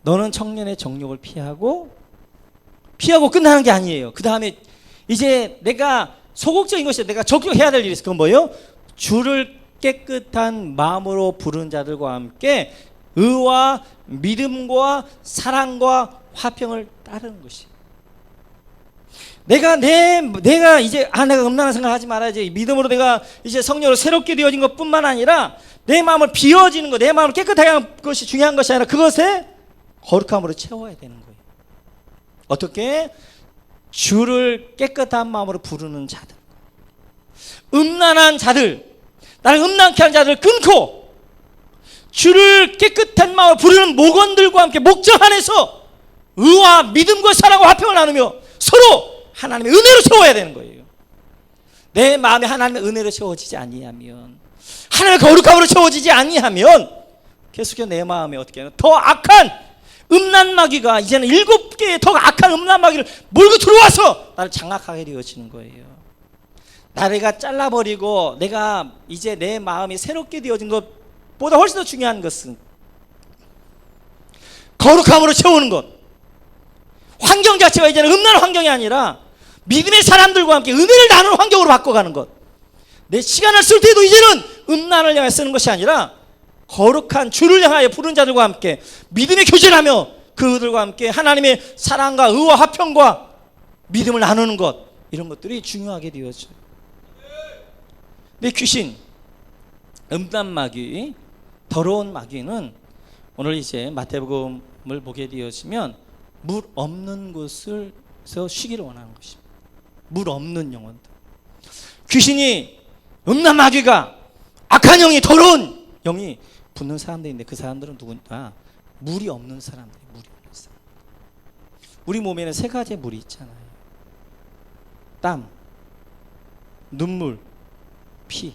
너는 청년의 정욕을 피하고 끝나는 게 아니에요. 그 다음에 이제 내가 소극적인 것이 내가 적용해야 될 일이 있어요. 그건 뭐예요? 주를 깨끗한 마음으로 부른 자들과 함께 의와 믿음과 사랑과 화평을 따르는 것이에요. 내가 이제 내가 음란한 생각을 하지 말아야지. 믿음으로 내가 이제 성령으로 새롭게 되어진 것뿐만 아니라 내 마음을 비워지는 것, 내 마음을 깨끗하게 하는 것이 중요한 것이 아니라 그것에 거룩함으로 채워야 되는 거예요. 어떻게? 주를 깨끗한 마음으로 부르는 자들, 음란한 자들, 나를 음란케 하는 자들을 끊고 주를 깨끗한 마음으로 부르는 목원들과 함께 목적 안에서 의와 믿음과 사랑과 화평을 나누며 서로 하나님의 은혜로 채워야 되는 거예요. 내 마음이 하나님의 은혜로 채워지지 아니하면, 하나님의 거룩함으로 채워지지 아니하면 계속해서 내 마음에 어떻게 하면 더 악한 음란마귀가 이제는 7개의 더 악한 음란마귀를 몰고 들어와서 나를 장악하게 되어지는 거예요. 나를 잘라버리고 내가 이제 내 마음이 새롭게 되어진 것보다 훨씬 더 중요한 것은 거룩함으로 채우는 것. 환경 자체가 이제는 음란한 환경이 아니라 믿음의 사람들과 함께 은혜를 나누는 환경으로 바꿔가는 것. 내 시간을 쓸 때도 이제는 음란을 향해 쓰는 것이 아니라 거룩한 주를 향하여 부른 자들과 함께 믿음의 교제를 하며 그들과 함께 하나님의 사랑과 의와 화평과 믿음을 나누는 것, 이런 것들이 중요하게 되어져요. 근데 귀신, 음란마귀, 더러운 마귀는 오늘 이제 마태복음을 보게 되어지면 물 없는 곳에서 쉬기를 원하는 것입니다. 물 없는 영혼들. 귀신이, 음란마귀가, 악한 영이, 더러운 영이 붙는 사람들인데 그 사람들은 누구냐? 물이 없는 사람들이에요. 물이 없는 사람. 우리 몸에는 3가지의 물이 있잖아요. 땀, 눈물, 피.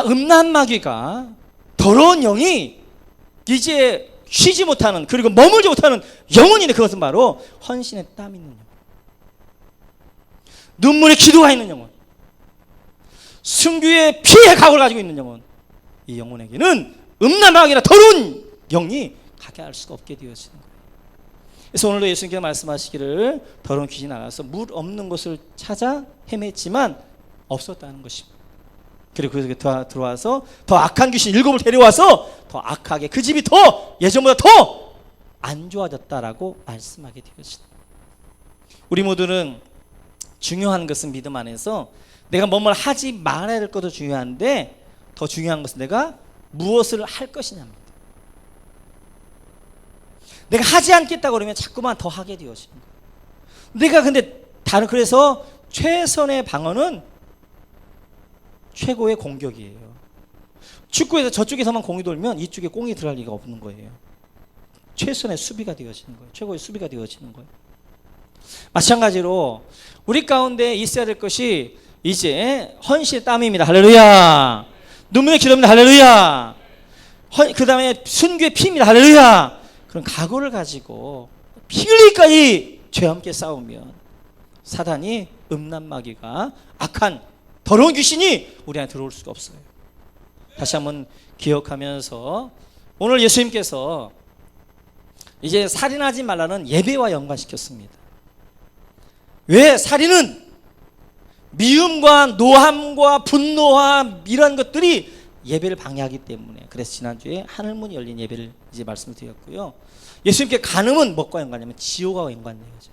음란마귀가, 더러운 영이 이제 쉬지 못하는, 그리고 머물지 못하는 영혼인데 그것은 바로 헌신의 땀 있는 영혼, 눈물의 기도가 있는 영혼, 순교의 피의 각오를 가지고 있는 영혼. 이 영혼에게는 음란마귀나 더러운 영이 가게 할 수가 없게 되어지는 거예요. 그래서 오늘도 예수님께서 말씀하시기를 더러운 귀신이 나가서 물 없는 곳을 찾아 헤맸지만 없었다는 것입니다. 그리고 그 집에 들어와서 더 악한 귀신 7을 데려와서 더 악하게 그 집이 더 예전보다 더 안 좋아졌다라고 말씀하게 되어진다. 우리 모두는 중요한 것은 믿음 안에서 내가 뭐뭘 하지 말아야 될 것도 중요한데 더 중요한 것은 내가 무엇을 할 것이냐입니다. 내가 하지 않겠다고 그러면 자꾸만 더 하게 되어지는 거예요. 내가 근데 그래서 최선의 방어는 최고의 공격이에요. 축구에서 저쪽에서만 공이 돌면 이쪽에 공이 들어갈 리가 없는 거예요. 최선의 수비가 되어지는 거예요. 최고의 수비가 되어지는 거예요. 마찬가지로 우리 가운데 있어야 될 것이 이제 헌신의 땀입니다. 할렐루야. 눈물의 기도입니다. 할렐루야. 그 다음에 순교의 피입니다. 할렐루야. 그런 각오를 가지고 피 흘리기까지 죄와 함께 싸우면 사단이 음란마귀가 악한 더러운 귀신이 우리 안에 들어올 수가 없어요. 다시 한번 기억하면서 오늘 예수님께서 이제 살인하지 말라는 예배와 연관시켰습니다. 왜? 살인은 미움과 노함과 분노와 이런 것들이 예배를 방해하기 때문에. 그래서 지난주에 하늘문이 열린 예배를 이제 말씀을 드렸고요. 예수님께 간음은 뭐과 연관되냐면 지옥과 연관되어져.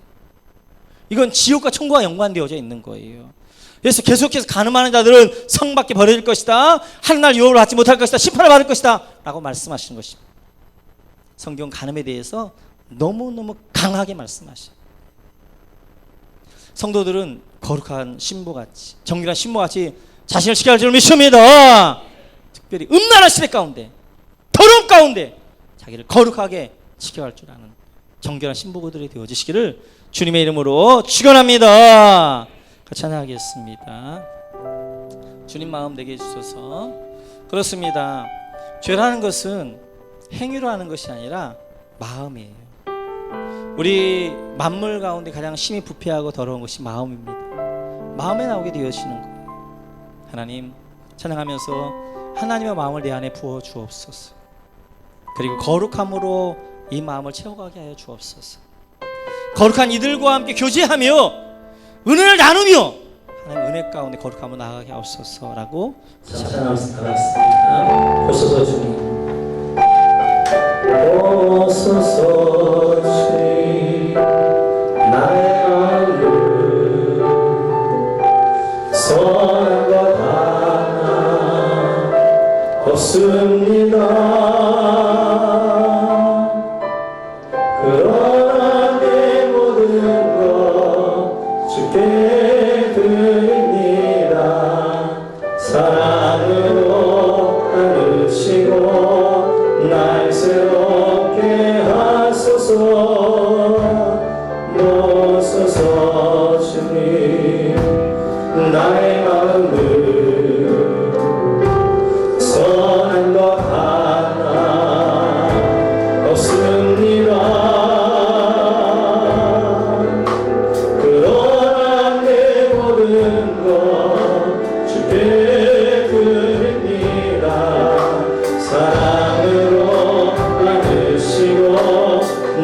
이건 지옥과 천국과 연관되어져 있는 거예요. 그래서 계속해서 간음하는 자들은 성 밖에 버려질 것이다. 하늘날 유업을 받지 못할 것이다. 심판을 받을 것이다 라고 말씀하시는 것입니다. 성경 간음에 대해서 너무너무 강하게 말씀하셔요. 성도들은 거룩한 신부같이, 정결한 신부같이 자신을 지켜야 할 줄 믿습니다. 특별히 음란한 시대 가운데, 더러운 가운데 자기를 거룩하게 지켜야 할 줄 아는 정결한 신부들이 되어지시기를 주님의 이름으로 축원합니다. 같이 찬양하겠습니다. 주님 마음 내게 해주셔서. 그렇습니다. 죄라는 것은 행위로 하는 것이 아니라 마음이에요. 우리 만물 가운데 가장 심히 부패하고 더러운 것이 마음입니다. 마음에 나오게 되어지는 거예요. 하나님 찬양하면서 하나님의 마음을 내 안에 부어 주옵소서. 그리고 거룩함으로 이 마음을 채워가게 하여 주옵소서. 거룩한 이들과 함께 교제하며 은혜를 나누며 하나님 은혜 가운데 거룩함으로 나아가게 하옵소서라고 찬양하겠습니다. 오소서 주님, 오소서 주님, 나의 마음을 선한 것 하나 없습니다. 그러나 내 모든 것 주께 드립니다. 사랑으로 안으시고 날 새롭게 하소서. 놓소서 주님, 나의 마음을 선한 것 하나 없습니다. 그러나 내 모든 것 주께 드립니다. 사랑으로 안으시고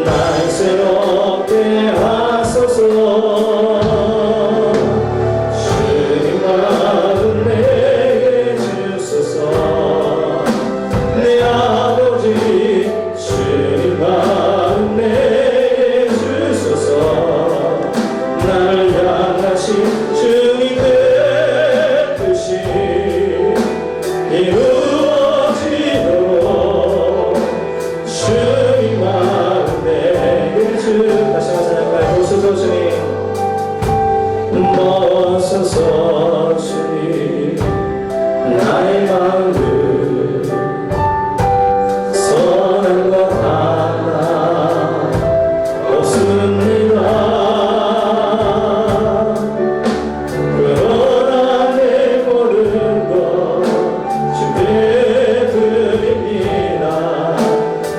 날 새롭게 하소서. 주님 마음 내게 주소서. 내 아버지 주님 마음 내게 주소서. 나를 향하신 주님의 뜻이 이루어지도록 주님 마음 내게 다시 한번 찬양할까요? 오소서 주님, 오소서 주님, 나의 마음을 선한 것 하나 없습니다. 그러나 내 모든 것 주께 드립니다.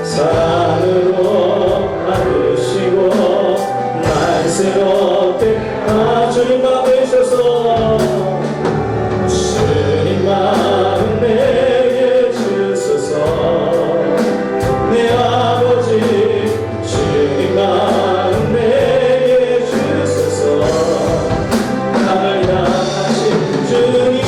사랑으로 안으시고 날 새롭게 주님 마음 내주셔서. 주님 마음 내게 주소서. 내 아버지 주님 마음 내게 주소서. 나를 향하신 주님의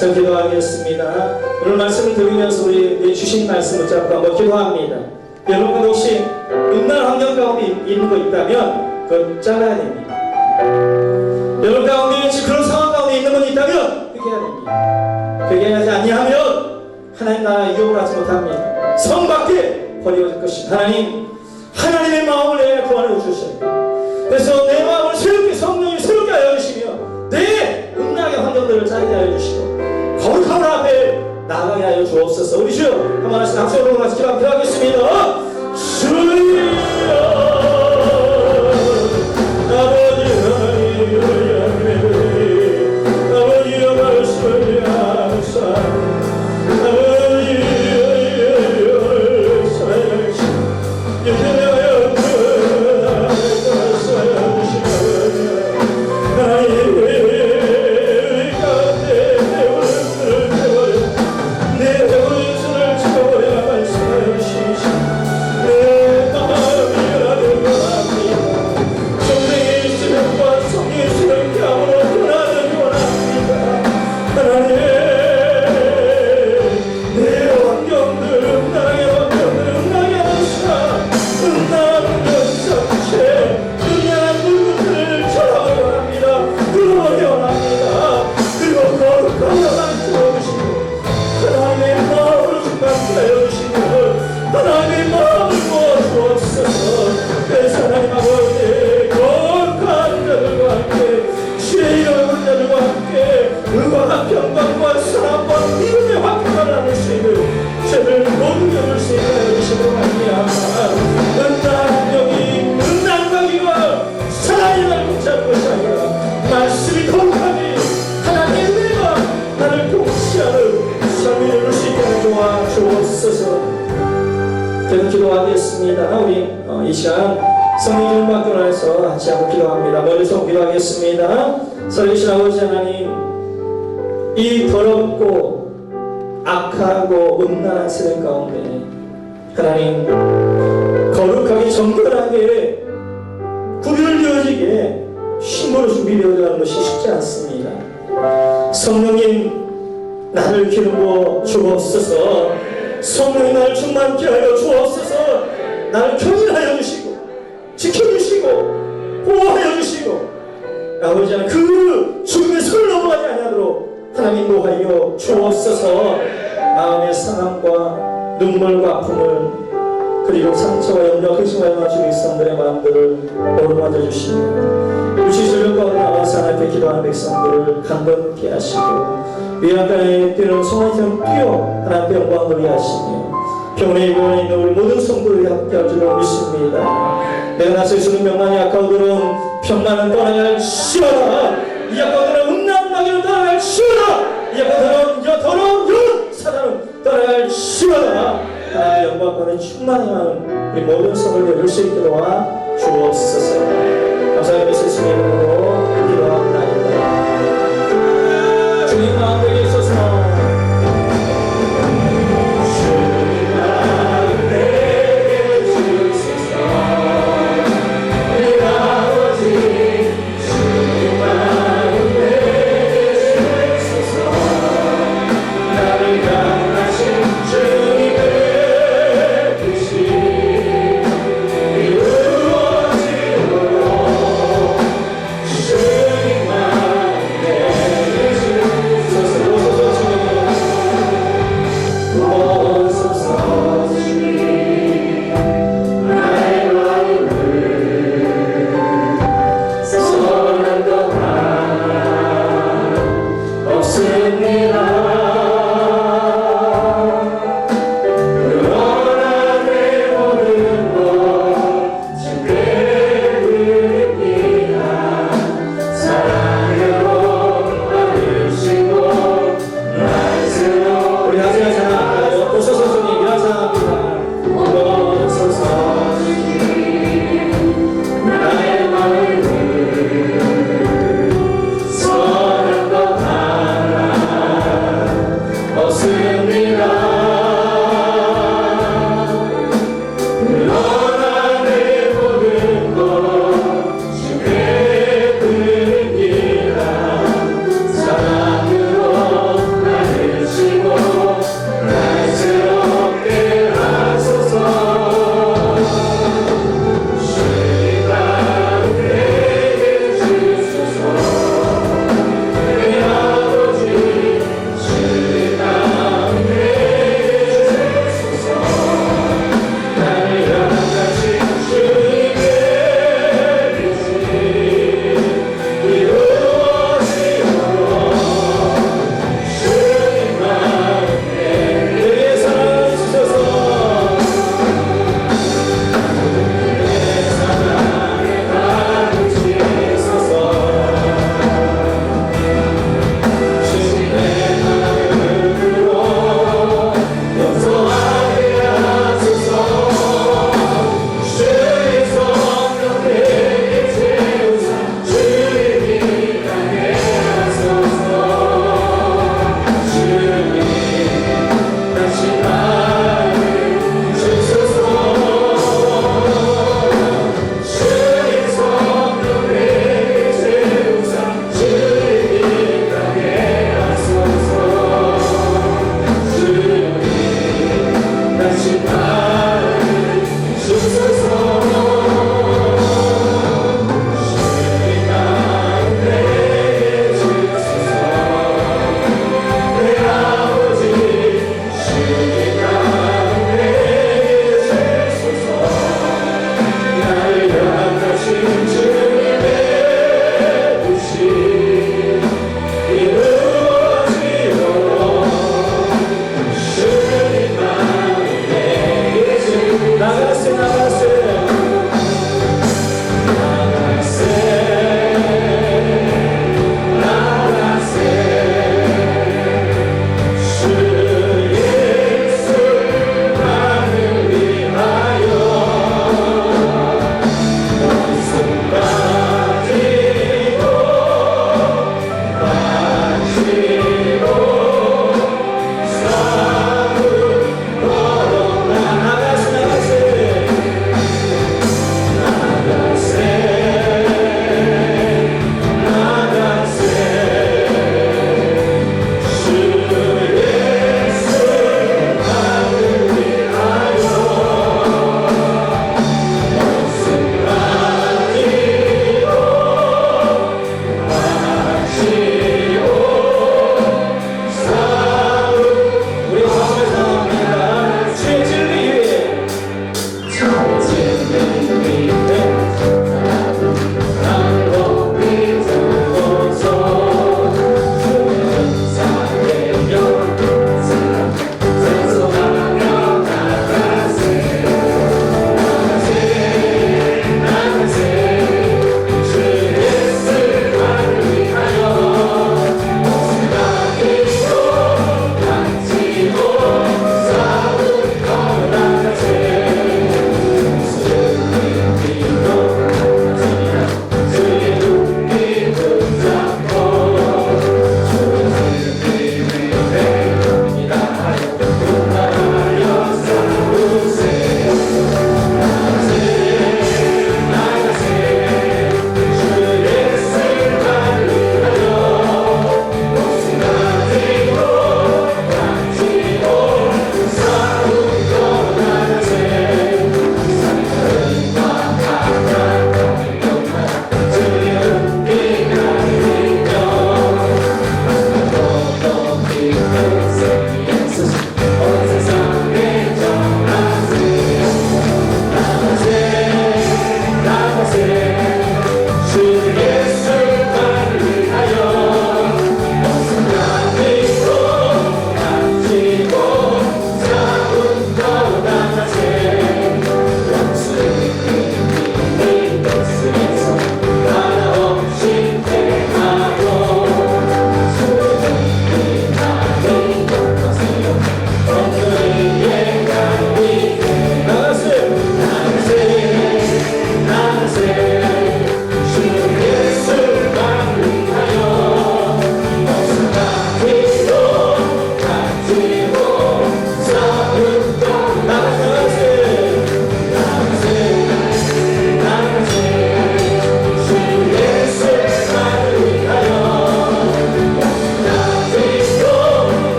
같이 기도하겠습니다. 오늘 말씀을 들으면서 우리 주신 말씀 붙잡고 한번 기도합니다. 여러분 혹시 음란 환경 가운데 있는 거 있다면 그건 잘라야 됩니다. 여러분 가운데 그런 상황 가운데 있는 분 있다면 회개해야 됩니다. 회개하지 아니하면 하나님 나라 유혹을 하지 못합니다. 성 밖에 버려질 것입니다. 하나님의 마음을 내 구원해 주셔야 돼요. 그래서 내 마음을 새롭게 성령이 새롭게 하여 주시며 내 음란의 환경들을 짜게 하여 주시고 거룩한 앞에 나아가게 하여 주옵소서. 우리 주여 한 번씩 박수로 같이 기도하겠습니다. 주여 아버지 아버지의 말씀을 향하사 아버지의 사랑하신 예배하여 기도하겠습니다. 우리 이 시간 성령을 받고 나서 같이 한번 기도합니다. 머리서 기도하겠습니다. 살아계신 아버지 하나님, 이 더럽고 악하고 음란한 세상 가운데 하나님 거룩하게 정결하게 구별되어지게 힘으로 준비되어가는 것이 쉽지 않습니다. 성령님 나를 기름부어 주옵소서. 성령이 나를 충만케 하여 주옵소서. 나를 견인하여 주시고 지켜주시고 보호하여 주시고 아버지 하나님 그 죽음의 손을 넘어가지 아니하도록 하나님 인도하여 주옵소서. 마음의 상함과 눈물과 아픔을 그리고 상처와 염려 근심하여 가지고 이 사람들의 마음들을 어루만져 주시며 유치전력 가운데 나와서 하나님께 기도하는 백성들을 강건케 하시고 위안가에 뛰는 소원처럼 뛰어 하나님께 영광을 돌리하시며 병원에 입원해 있는 우리 모든 성도들이 함께할 줄로 믿습니다. 내가 나서 주는 명만이 아까우도록 평만은 떠나갈지어다. 이 아까우도록 음란마귀는 떠나갈지어다. 이 아까우도록 더러운 사단은 떠나갈지어다. 하나님의 영광권에 충만하는 우리 모든 성을 열을 수 있게 도와 주옵소서. 감사하며 예수님의 이름으로 기도합니다. 주님 마음에 있어서 주님 마음에 주소서. 내 아버지 주님 마음에 주소서. 나를 강하신 주님의 뜻이 이루어지도록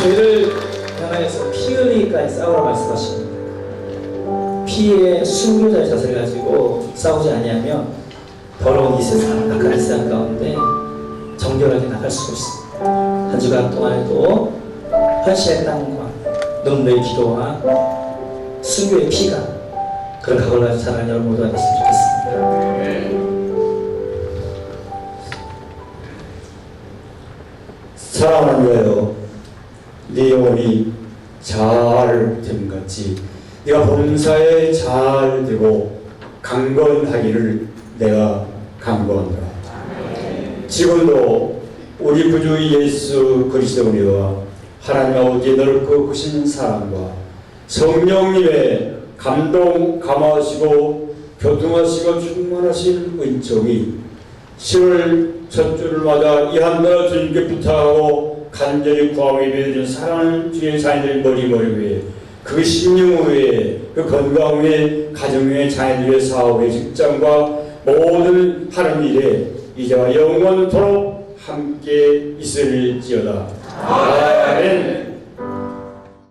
죄를 향하여서 피 흘리기까지 싸우라 말씀하십니다. 피의 순교자의 자세를 가지고 싸우지 아니하면 더러운 이 세상, 악한 이 세상 가운데 정결하게 나갈 수가 있습니다. 한 주간 동안에도 헌신의 땅과 눈물의 기도와 순교의 피가 그런 각오를 가지고 살아가는 여러분 모두가 됐으면 좋겠습니다. 사랑하는 거예요. 네 영혼이 잘 된 같이 네가 범사에 잘 되고 강건하기를 내가 간구한다. 지금도 우리 구주 예수 그리스도와 하나님 아버지의 넓고 크신 사랑과 성령님의 감동 감화하시고 교통하시고 충만하신 은총이 10월 첫 주를 맞아 이 한 달 주님께 부탁하고 간절히 구하고 예배드리는 사랑하는 주의 자녀들 머리 위에 그 신령 위에 그 건강 위에 가정 위에 자녀들 위에 사업 위에 직장과 모든 하는 일에 이제와 영원토록 함께 있을지어다. 아멘.